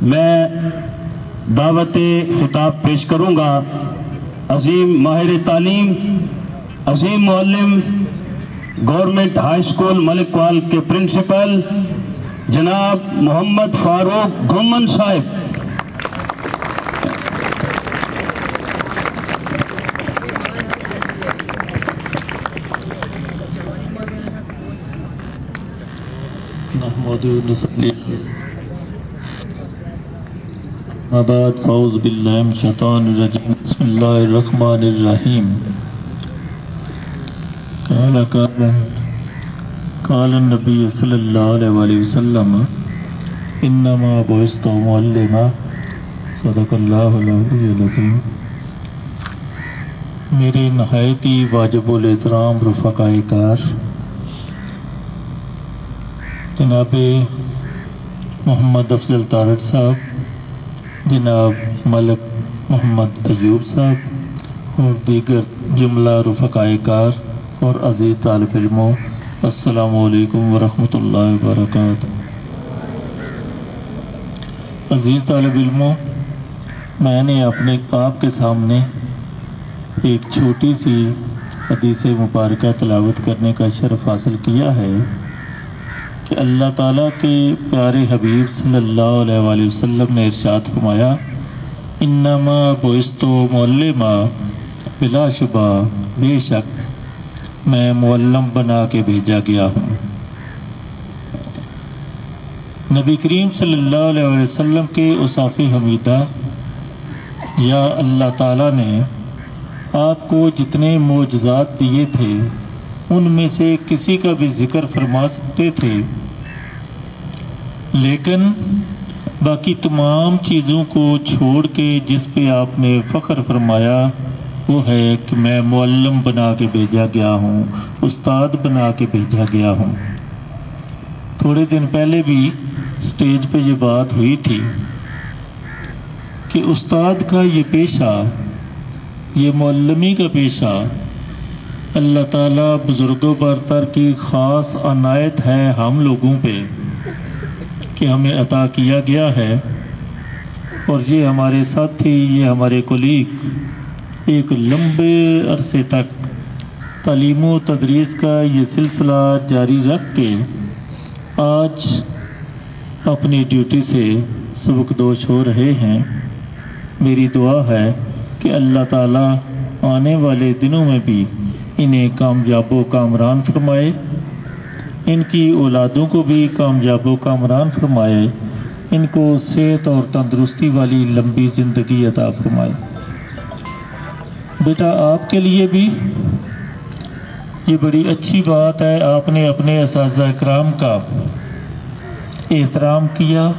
میں دعوت خطاب پیش کروں گا عظیم ماہر تعلیم، عظیم معلم، گورنمنٹ ہائی اسکول ملک وال کے پرنسپل جناب محمد فاروق گھومن صاحب۔ اما بعد فاعوذ باللہ من الشیطان الرجیم بسم اللہ الرحمن الرحیم۔ قال النبی صلی اللہ علیہ وسلم انما بعثت معلما، صدق اللہ العلی العظیم۔ میرے نہایت ہی واجب الاحترام رفقائے کار، جناب محمد افضل تارڑ صاحب، جناب ملک محمد ایوب صاحب اور دیگر جملہ رفقائے کار اور عزیز طالب علموں، السلام علیکم ورحمۃ اللہ وبرکاتہ۔ عزیز طالب علموں، میں نے آپ کے سامنے ایک چھوٹی سی حدیث مبارکہ تلاوت کرنے کا شرف حاصل کیا ہے کہ اللہ تعالیٰ کے پیارے حبیب صلی اللہ علیہ وآلہ وسلم نے ارشاد فرمایا، انما بعثت معلما، بلا شبہ بے شک میں معلم بنا کے بھیجا گیا ہوں۔ نبی کریم صلی اللہ علیہ وآلہ وسلم کے اوصاف حمیدہ یا اللہ تعالیٰ نے آپ کو جتنے معجزات دیے تھے ان میں سے کسی کا بھی ذکر فرما سکتے تھے، لیکن باقی تمام چیزوں کو چھوڑ کے جس پہ آپ نے فخر فرمایا وہ ہے کہ میں معلم بنا کے بھیجا گیا ہوں، استاد بنا کے بھیجا گیا ہوں۔ تھوڑے دن پہلے بھی سٹیج پہ یہ بات ہوئی تھی کہ استاد کا یہ پیشہ، یہ معلمی کا پیشہ اللہ تعالیٰ بزرگوں برتر کی خاص عنایت ہے ہم لوگوں پہ کہ ہمیں عطا کیا گیا ہے، اور یہ ہمارے ساتھی، یہ ہمارے کولیگ ایک لمبے عرصے تک تعلیم و تدریس کا یہ سلسلہ جاری رکھ کے آج اپنی ڈیوٹی سے سبکدوش ہو رہے ہیں۔ میری دعا ہے کہ اللہ تعالیٰ آنے والے دنوں میں بھی انہیں کامیاب و کامران فرمائے، ان کی اولادوں کو بھی کامیاب و کامران فرمائے، ان کو صحت اور تندرستی والی لمبی زندگی عطا فرمائے۔ بیٹا آپ کے لیے بھی یہ بڑی اچھی بات ہے، آپ نے اپنے اساتذہ اکرام کا احترام کیا،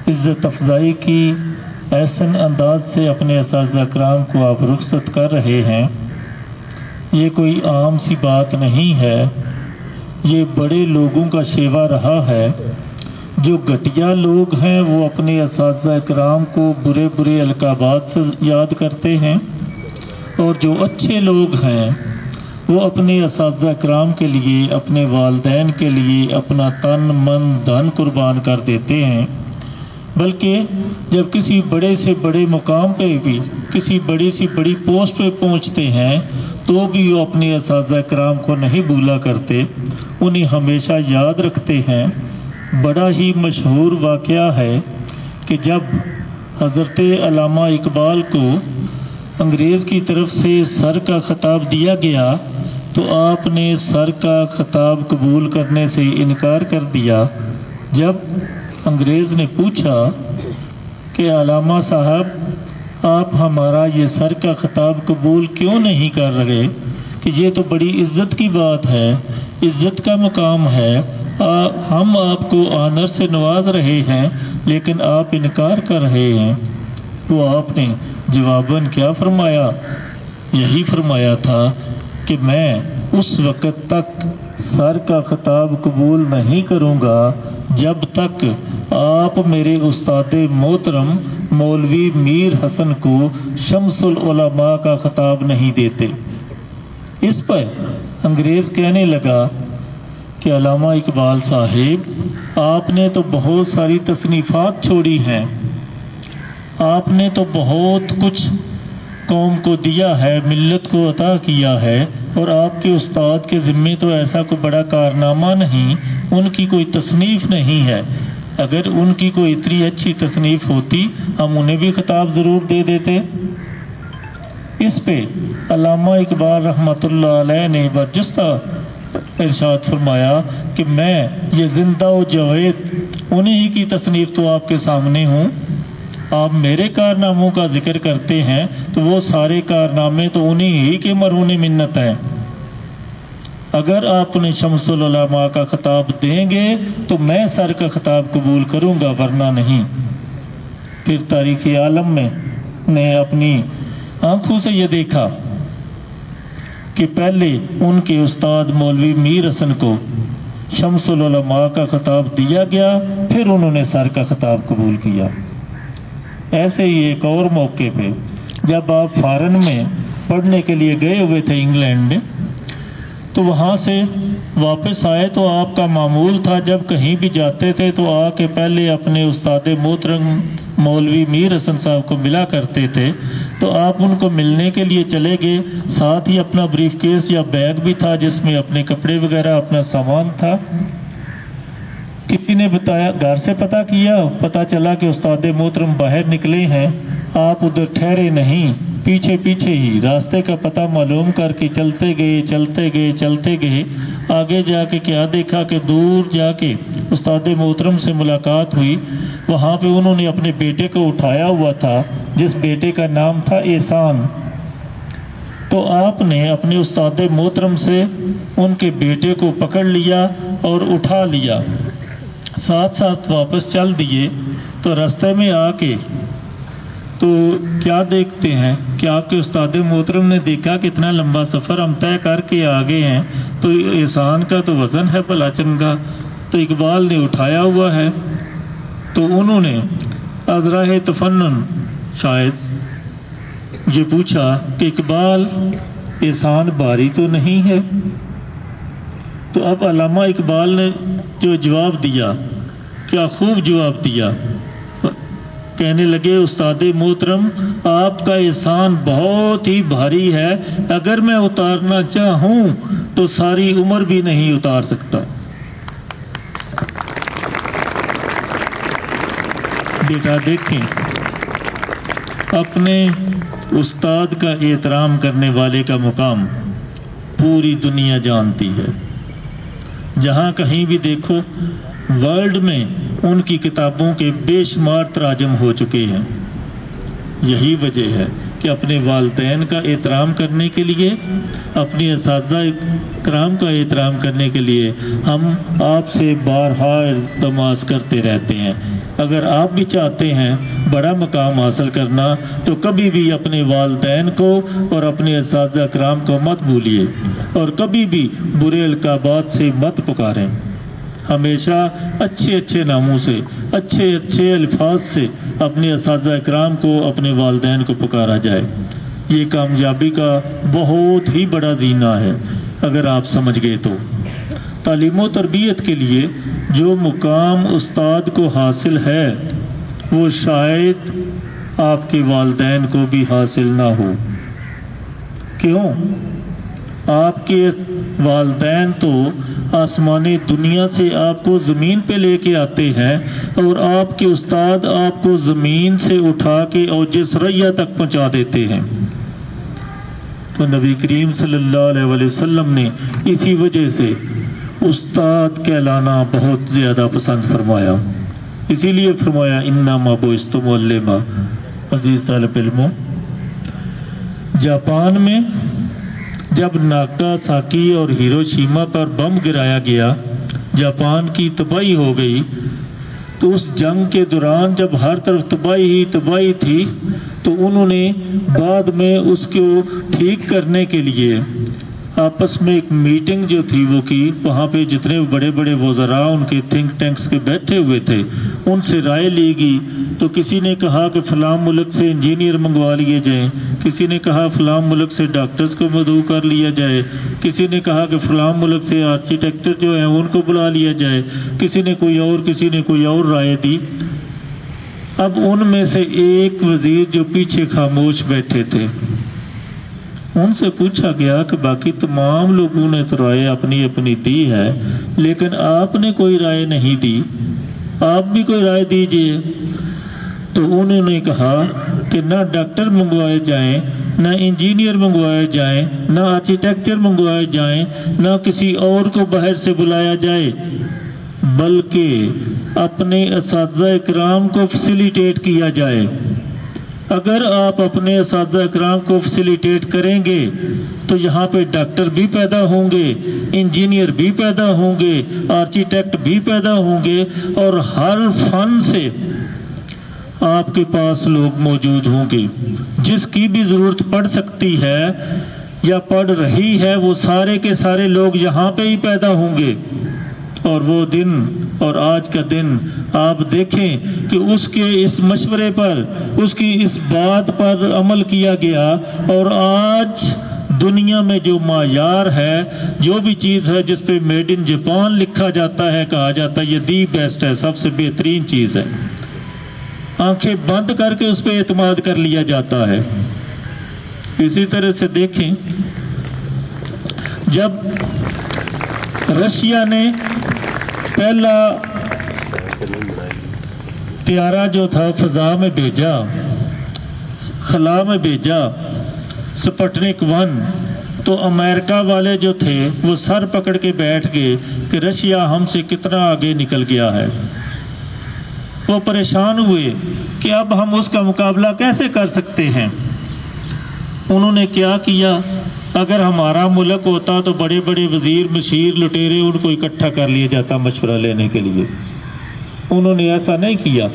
عزت افزائی کی، احسن انداز سے اپنے اساتذہ اکرام کو آپ رخصت کر رہے ہیں۔ یہ کوئی عام سی بات نہیں ہے، یہ بڑے لوگوں کا شیوا رہا ہے۔ جو گھٹیا لوگ ہیں وہ اپنے اساتذہ اکرام کو برے برے القابات سے یاد کرتے ہیں، اور جو اچھے لوگ ہیں وہ اپنے اساتذہ اکرام کے لیے، اپنے والدین کے لیے اپنا تن من دھن قربان کر دیتے ہیں۔ بلکہ جب کسی بڑے سے بڑے مقام پہ بھی، کسی بڑی سی بڑی پوسٹ پہ پہنچتے ہیں تو بھی وہ اپنے اساتذہ اکرام کو نہیں بھولا کرتے، انہیں ہمیشہ یاد رکھتے ہیں۔ بڑا ہی مشہور واقعہ ہے کہ جب حضرت علامہ اقبال کو انگریز کی طرف سے سر کا خطاب دیا گیا تو آپ نے سر کا خطاب قبول کرنے سے انکار کر دیا۔ جب انگریز نے پوچھا کہ علامہ صاحب آپ ہمارا یہ سر کا خطاب قبول کیوں نہیں کر رہے، کہ یہ تو بڑی عزت کی بات ہے، عزت کا مقام ہے، ہم آپ کو آنر سے نواز رہے ہیں لیکن آپ انکار کر رہے ہیں۔ تو آپ نے جواباً کیا فرمایا؟ یہی فرمایا تھا کہ میں اس وقت تک سر کا خطاب قبول نہیں کروں گا جب تک آپ میرے استاد محترم مولوی میر حسن کو شمس العلماء کا خطاب نہیں دیتے۔ اس پر انگریز کہنے لگا کہ علامہ اقبال صاحب آپ نے تو بہت ساری تصنیفات چھوڑی ہیں، آپ نے تو بہت کچھ قوم کو دیا ہے، ملت کو عطا کیا ہے، اور آپ کے استاد کے ذمے تو ایسا کوئی بڑا کارنامہ نہیں، ان کی کوئی تصنیف نہیں ہے۔ اگر ان کی کوئی اتنی اچھی تصنیف ہوتی ہم انہیں بھی خطاب ضرور دے دیتے۔ اس پہ علامہ اقبال رحمۃ اللہ علیہ نے برجستہ ارشاد فرمایا کہ میں یہ زندہ و جاوید انہی کی تصنیف تو آپ کے سامنے ہوں، آپ میرے کارناموں کا ذکر کرتے ہیں تو وہ سارے کارنامے تو انہی ہی کے مرہون منت ہیں۔ اگر آپ نے شمس العلماء کا خطاب دیں گے تو میں سر کا خطاب قبول کروں گا، ورنہ نہیں۔ پھر تاریخ عالم میں نے اپنی آنکھوں سے یہ دیکھا کہ پہلے ان کے استاد مولوی میر حسن کو شمس العلماء کا خطاب دیا گیا، پھر انہوں نے سر کا خطاب قبول کیا۔ ایسے ہی ایک اور موقع پہ جب آپ فارن میں پڑھنے کے لیے گئے ہوئے تھے انگلینڈ، تو وہاں سے واپس آئے تو آپ کا معمول تھا جب کہیں بھی جاتے تھے تو آ کے پہلے اپنے استاد محترم مولوی میر حسن صاحب کو ملا کرتے تھے، تو آپ ان کو ملنے کے لیے چلے گئے، ساتھ ہی اپنا بریف کیس یا بیگ بھی تھا جس میں اپنے کپڑے وغیرہ اپنا سامان تھا۔ کسی نے بتایا، گھر سے پتہ چلا کہ استاد محترم باہر نکلے ہیں، آپ ادھر ٹھہرے نہیں، پیچھے پیچھے ہی راستے کا پتہ معلوم کر کے چلتے گئے۔ آگے جا کے کیا دیکھا کہ دور جا کے استاد محترم سے ملاقات ہوئی، وہاں پہ انہوں نے اپنے بیٹے کو اٹھایا ہوا تھا جس بیٹے کا نام تھا احسان۔ تو آپ نے اپنے استاد محترم سے ان کے بیٹے کو پکڑ لیا اور اٹھا لیا، ساتھ ساتھ واپس چل دیے۔ تو راستے میں آ کے تو کیا دیکھتے ہیں کہ آپ کے استاد محترم نے دیکھا کہ اتنا لمبا سفر ہم طے کر کے آگے ہیں، تو احسان کا تو وزن ہے پلاچن کا، تو اقبال نے اٹھایا ہوا ہے۔ تو انہوں نے ازراہ تفنن شاید یہ پوچھا کہ اقبال احسان باری تو نہیں ہے؟ تو اب علامہ اقبال نے جو جواب دیا، کیا خوب جواب دیا، کہنے لگے استاد محترم آپ کا احسان بہت ہی بھاری ہے، اگر میں اتارنا چاہوں تو ساری عمر بھی نہیں اتار سکتا۔ بیٹا دیکھیں، اپنے استاد کا احترام کرنے والے کا مقام پوری دنیا جانتی ہے، جہاں کہیں بھی دیکھو ورلڈ میں ان کی کتابوں کے بے شمار تراجم ہو چکے ہیں۔ یہی وجہ ہے کہ اپنے والدین کا احترام کرنے کے لیے، اپنے اساتذہ کرام کا احترام کرنے کے لیے ہم آپ سے بارہا التماس کرتے رہتے ہیں۔ اگر آپ بھی چاہتے ہیں بڑا مقام حاصل کرنا تو کبھی بھی اپنے والدین کو اور اپنے اساتذہ کرام کو مت بھولیے، اور کبھی بھی برے القابات سے مت پکاریں۔ ہمیشہ اچھے ناموں سے، اچھے الفاظ سے اپنے اساتذہ اکرام کو، اپنے والدین کو پکارا جائے۔ یہ کامیابی کا بہت ہی بڑا زینہ ہے اگر آپ سمجھ گئے تو۔ تعلیم و تربیت کے لیے جو مقام استاد کو حاصل ہے وہ شاید آپ کے والدین کو بھی حاصل نہ ہو۔ کیوں؟ آپ کے والدین تو آسمانی دنیا سے آپ کو زمین پہ لے کے آتے ہیں، اور آپ کے استاد آپ کو زمین سے اٹھا کے اوج ثریا تک پہنچا دیتے ہیں۔ تو نبی کریم صلی اللہ علیہ وسلم نے اسی وجہ سے استاد کہلانا بہت زیادہ پسند فرمایا، اسی لیے فرمایا انما بعثت معلما۔ عزیز طالب علموں، جاپان میں جب ناگاساکی اور ہیروشیما پر بم گرایا گیا، جاپان کی تباہی ہو گئی، تو اس جنگ کے دوران جب ہر طرف تباہی ہی تباہی تھی، تو انہوں نے بعد میں اس کو ٹھیک کرنے کے لیے آپس میں ایک میٹنگ جو تھی وہ کی۔ وہاں پہ جتنے بڑے بڑے وزراء ان کے تھنک ٹینکس کے بیٹھے ہوئے تھے، ان سے رائے لی گئی۔ تو کسی نے کہا کہ فلاں ملک سے انجینئر منگوا لیے جائیں، کسی نے کہا فلاں ملک سے ڈاکٹرز کو مدعو کر لیا جائے، کسی نے کہا کہ فلاں ملک سے آرکیٹیکٹر جو ہیں ان کو بلا لیا جائے، کسی نے کوئی اور رائے دی۔ اب ان میں سے ایک وزیر جو پیچھے خاموش بیٹھے تھے، ان سے پوچھا گیا کہ باقی تمام لوگوں نے تو رائے اپنی اپنی دی ہے، لیکن آپ نے کوئی رائے نہیں دی، آپ بھی کوئی رائے دیجئے۔ تو انہوں نے کہا کہ نہ ڈاکٹر منگوائے جائیں، نہ انجینئر منگوائے جائیں، نہ آرکیٹیکچر منگوائے جائیں، نہ کسی اور کو باہر سے بلایا جائے، بلکہ اپنے اساتذہ اکرام کو فیسیلیٹیٹ کیا جائے۔ اگر آپ اپنے اساتذہ اکرام کو فیسیلیٹیٹ کریں گے تو یہاں پہ ڈاکٹر بھی پیدا ہوں گے، انجینئر بھی پیدا ہوں گے، آرکیٹیکٹ بھی پیدا ہوں گے، اور ہر فن سے آپ کے پاس لوگ موجود ہوں گے۔ جس کی بھی ضرورت پڑ سکتی ہے یا پڑ رہی ہے، وہ سارے کے سارے لوگ یہاں پہ ہی پیدا ہوں گے۔ اور وہ دن اور آج کا دن آپ دیکھیں کہ اس کے اس مشورے پر، اس کی اس بات پر عمل کیا گیا، اور آج دنیا میں جو معیار ہے، جو بھی چیز ہے جس پہ میڈ ان جاپان لکھا جاتا ہے، کہا جاتا ہے یہ دی بیسٹ ہے، سب سے بہترین چیز ہے، آنکھیں بند کر کے اس پہ اعتماد کر لیا جاتا ہے۔ اسی طرح سے دیکھیں، جب رشیا نے پہلا طیارہ جو تھا فضا میں بھیجا، خلا میں بھیجا، سپٹنک 1، تو امریکہ والے جو تھے وہ سر پکڑ کے بیٹھ گئے کہ رشیا ہم سے کتنا آگے نکل گیا ہے۔ وہ پریشان ہوئے کہ اب ہم اس کا مقابلہ کیسے کر سکتے ہیں۔ انہوں نے کیا کیا، اگر ہمارا ملک ہوتا تو بڑے بڑے وزیر، مشیر، لٹیرے ان کو اکٹھا کر لیا جاتا مشورہ لینے کے لیے۔ انہوں نے ایسا نہیں کیا۔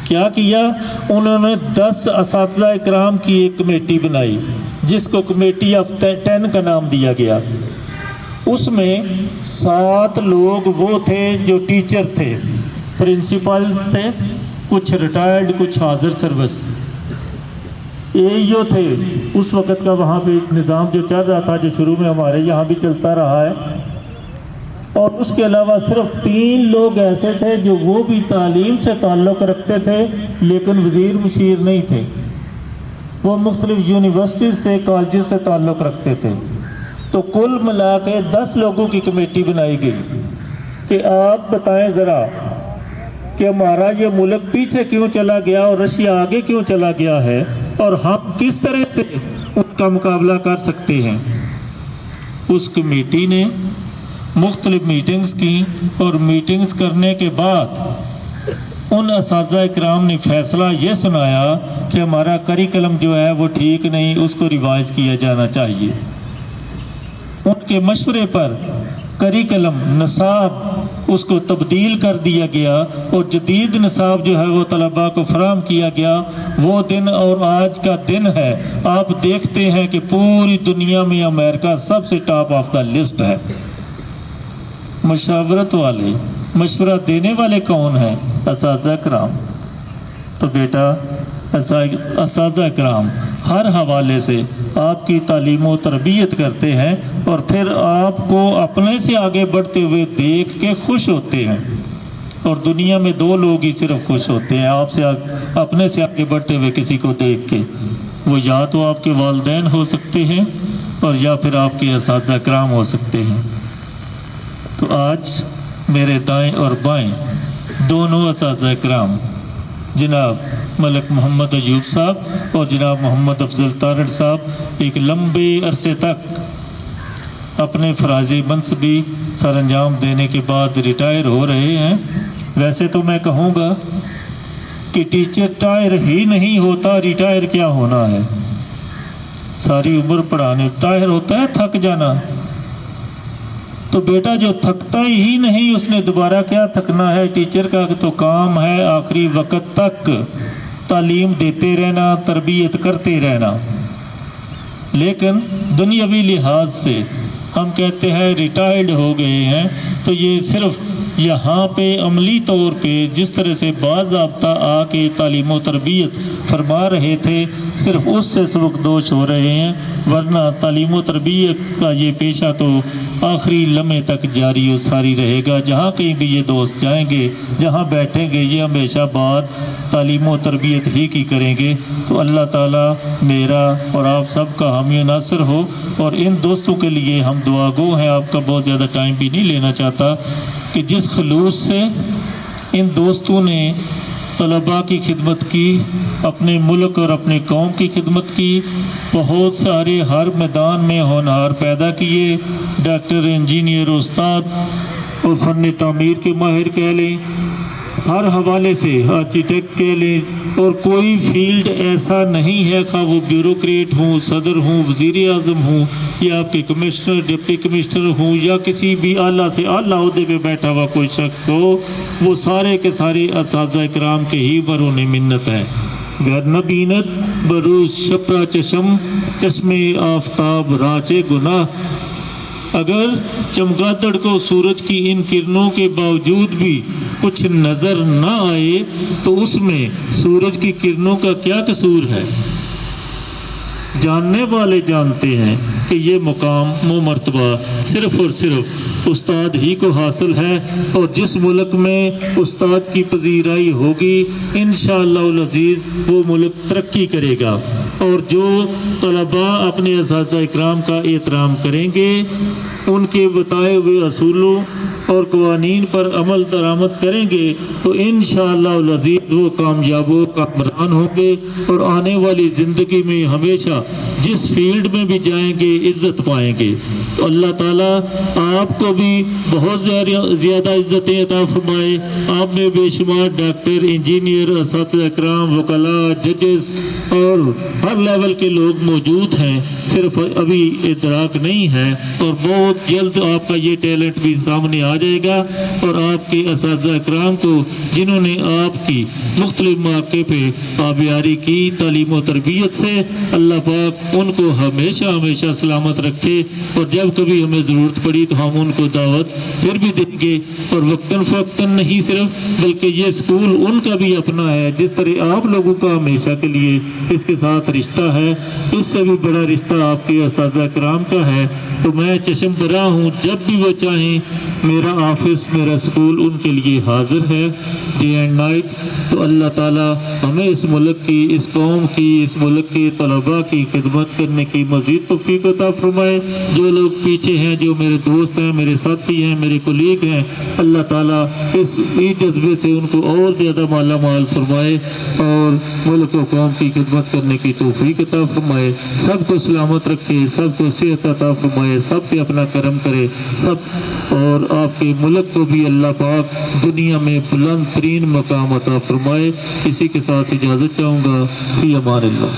کیا کیا؟ انہوں نے 10 اساتذہ اکرام کی ایک کمیٹی بنائی، جس کو کمیٹی آف 10 کا نام دیا گیا۔ اس میں 7 لوگ وہ تھے جو ٹیچر تھے، پرنسپلز تھے، کچھ ریٹائرڈ، کچھ حاضر سروس، AEO تھے۔ اس وقت کا وہاں پہ ایک نظام جو چل رہا تھا، جو شروع میں ہمارے یہاں بھی چلتا رہا ہے۔ اور اس کے علاوہ صرف 3 لوگ ایسے تھے جو وہ بھی تعلیم سے تعلق رکھتے تھے لیکن وزیر مشیر نہیں تھے، وہ مختلف یونیورسٹیز سے، کالجز سے تعلق رکھتے تھے۔ تو کل ملا کے 10 لوگوں کی کمیٹی بنائی گئی کہ آپ بتائیں ذرا کہ ہمارا یہ ملک پیچھے کیوں چلا گیا اور رشیا آگے کیوں چلا گیا ہے، اور ہم کس طرح سے ان کا مقابلہ کر سکتے ہیں۔ اس کمیٹی نے مختلف میٹنگز کی، اور میٹنگز کرنے کے بعد ان اساتذہ اکرام نے فیصلہ یہ سنایا کہ ہمارا کریکلم جو ہے وہ ٹھیک نہیں، اس کو ریوائز کیا جانا چاہیے۔ ان کے مشورے پر کریکلم، نصاب، اس کو تبدیل کر دیا گیا، اور جدید نصاب جو ہے وہ طلباء کو فراہم کیا گیا۔ وہ دن اور آج کا دن ہے، آپ دیکھتے ہیں کہ پوری دنیا میں امریکہ سب سے ٹاپ آف دا لسٹ ہے۔ مشاورت والے، مشورہ دینے والے کون ہیں؟ اساتذہ کرام۔ تو بیٹا، اساتذہ کرام ہر حوالے سے آپ کی تعلیم و تربیت کرتے ہیں، اور پھر آپ کو اپنے سے آگے بڑھتے ہوئے دیکھ کے خوش ہوتے ہیں۔ اور دنیا میں 2 لوگ ہی صرف خوش ہوتے ہیں آپ سے اپنے سے آگے بڑھتے ہوئے کسی کو دیکھ کے، وہ یا تو آپ کے والدین ہو سکتے ہیں، اور یا پھر آپ کے اساتذہ کرام ہو سکتے ہیں۔ تو آج میرے دائیں اور بائیں دونوں اساتذہ کرام، جناب ملک محمد ایوب صاحب اور جناب محمد افضل تارڑ صاحب، ایک لمبے عرصے تک اپنے فرائض منصبی سر انجام دینے کے بعد ریٹائر ہو رہے ہیں۔ ویسے تو میں کہوں گا کہ ٹیچر ٹائر ہی نہیں ہوتا، ریٹائر کیا ہونا ہے؟ ساری عمر پڑھانے، ٹائر ہوتا ہے تھک جانا۔ تو بیٹا جو تھکتا ہی نہیں، اس نے دوبارہ کیا تھکنا ہے؟ ٹیچر کا تو کام ہے آخری وقت تک تعلیم دیتے رہنا، تربیت کرتے رہنا۔ لیکن دنیاوی لحاظ سے ہم کہتے ہیں ریٹائرڈ ہو گئے ہیں، تو یہ صرف یہاں پہ عملی طور پہ جس طرح سے باضابطہ آ کے تعلیم و تربیت فرما رہے تھے صرف اس سے سبکدوش ہو رہے ہیں، ورنہ تعلیم و تربیت کا یہ پیشہ تو آخری لمحے تک جاری و ساری رہے گا۔ جہاں کہیں بھی یہ دوست جائیں گے، جہاں بیٹھیں گے، یہ ہمیشہ بات تعلیم و تربیت ہی کی کریں گے۔ تو اللہ تعالیٰ میرا اور آپ سب کا حامی و ناصر ہو، اور ان دوستوں کے لیے ہم دعا گو ہیں۔ آپ کا بہت زیادہ ٹائم بھی نہیں لینا چاہتا کہ جس خلوص سے ان دوستوں نے طلباء کی خدمت کی، اپنے ملک اور اپنے قوم کی خدمت کی، بہت سارے ہر میدان میں ہونہار پیدا کیے، ڈاکٹر، انجینئر، استاد اور فن تعمیر کے ماہر کہہ لیں، ہر حوالے سے آرکیٹیکٹ کہہ لیں، اور کوئی فیلڈ ایسا نہیں ہے، خواہ وہ بیوروکریٹ ہوں، صدر ہوں، وزیر اعظم ہوں، یا آپ کے کمشنر، ڈپٹی کمشنر ہوں، یا کسی بھی اعلیٰ سے اعلیٰ عہدے پہ بیٹھا ہوا کوئی شخص ہو، وہ سارے کے سارے اساتذہ کرام کے ہی برون منت ہیں۔ گر نہ بینت بروز شپرا چشم، چشمے آفتاب راچے گناہ۔ اگر چمگادڑ کو سورج کی ان کرنوں کے باوجود بھی کچھ نظر نہ آئے تو اس میں سورج کی کرنوں کا کیا قصور ہے؟ جاننے والے جانتے ہیں کہ یہ مقام و مرتبہ صرف اور صرف استاد ہی کو حاصل ہے، اور جس ملک میں استاد کی پذیرائی ہوگی انشاءاللہ العزیز وہ ملک ترقی کرے گا، اور جو طلباء اپنے اساتذہ اکرام کا احترام کریں گے، ان کے بتائے ہوئے اصولوں اور قوانین پر عمل درآمد کریں گے، تو انشاءاللہ العزیز وہ کامیاب و کامران ہوں گے، اور آنے والی زندگی میں ہمیشہ جس فیلڈ میں بھی جائیں گے عزت پائیں گے۔ تو اللہ تعالیٰ آپ کو بھی بہت زیادہ عزتیں عطا فرمائے۔ آپ میں بے شمار ڈاکٹر، انجینئر، اساتذہ اکرام، وکلاء، ججز اور ہر لیول کے لوگ موجود ہیں، صرف ابھی ادراک نہیں ہے، اور بہت جلد آپ کا یہ ٹیلنٹ بھی سامنے آ جائے گا، اور آپ کے اساتذہ اکرام کو جنہوں نے آپ کی مختلف مواقع پہ آبیاری کی تعلیم و تربیت سے، اللہ پاک ان کو ہمیشہ ہمیشہ سلامت رکھے، اور جب کبھی ہمیں ضرورت پڑی تو ہم ان کو دعوت پھر بھی دیں گے، اور وقتاً فوقتاً نہیں صرف، بلکہ یہ اسکول ان کا بھی اپنا ہے، جس طرح آپ لوگوں کا ہمیشہ کے لیے اس کے ساتھ رشتہ ہے، اس سے بھی بڑا رشتہ آپ کے اساتذہ کرام کا ہے۔ تو میں چشم برا ہوں، جب بھی وہ چاہیں میرا آفس، میرا اسکول ان کے لیے حاضر ہے ڈے اینڈ نائٹ۔ تو اللہ تعالیٰ ہمیں اس ملک کی، اس قوم کی، اس ملک کے طلباء کی خدمت کرنے کی مزید توفیق عطا فرمائے۔ جو لوگ پیچھے ہیں، جو میرے دوست ہیں، میرے ساتھی ہیں، میرے کولیگ ہیں، اللہ تعالیٰ اس جذبے سے ان کو اور زیادہ مالا مال فرمائے، اور ملک و قوم کی خدمت کرنے کی توفیق عطا فرمائے۔ سب کو سلامت رکھے، سب کو صحت عطا فرمائے، سب پہ اپنا کرم کرے، سب، اور آپ کے ملک کو بھی اللہ پاک دنیا میں بلند ترین مقام عطا فرمائے۔ اسی کے ساتھ اجازت چاہوں گا، فی امان اللہ۔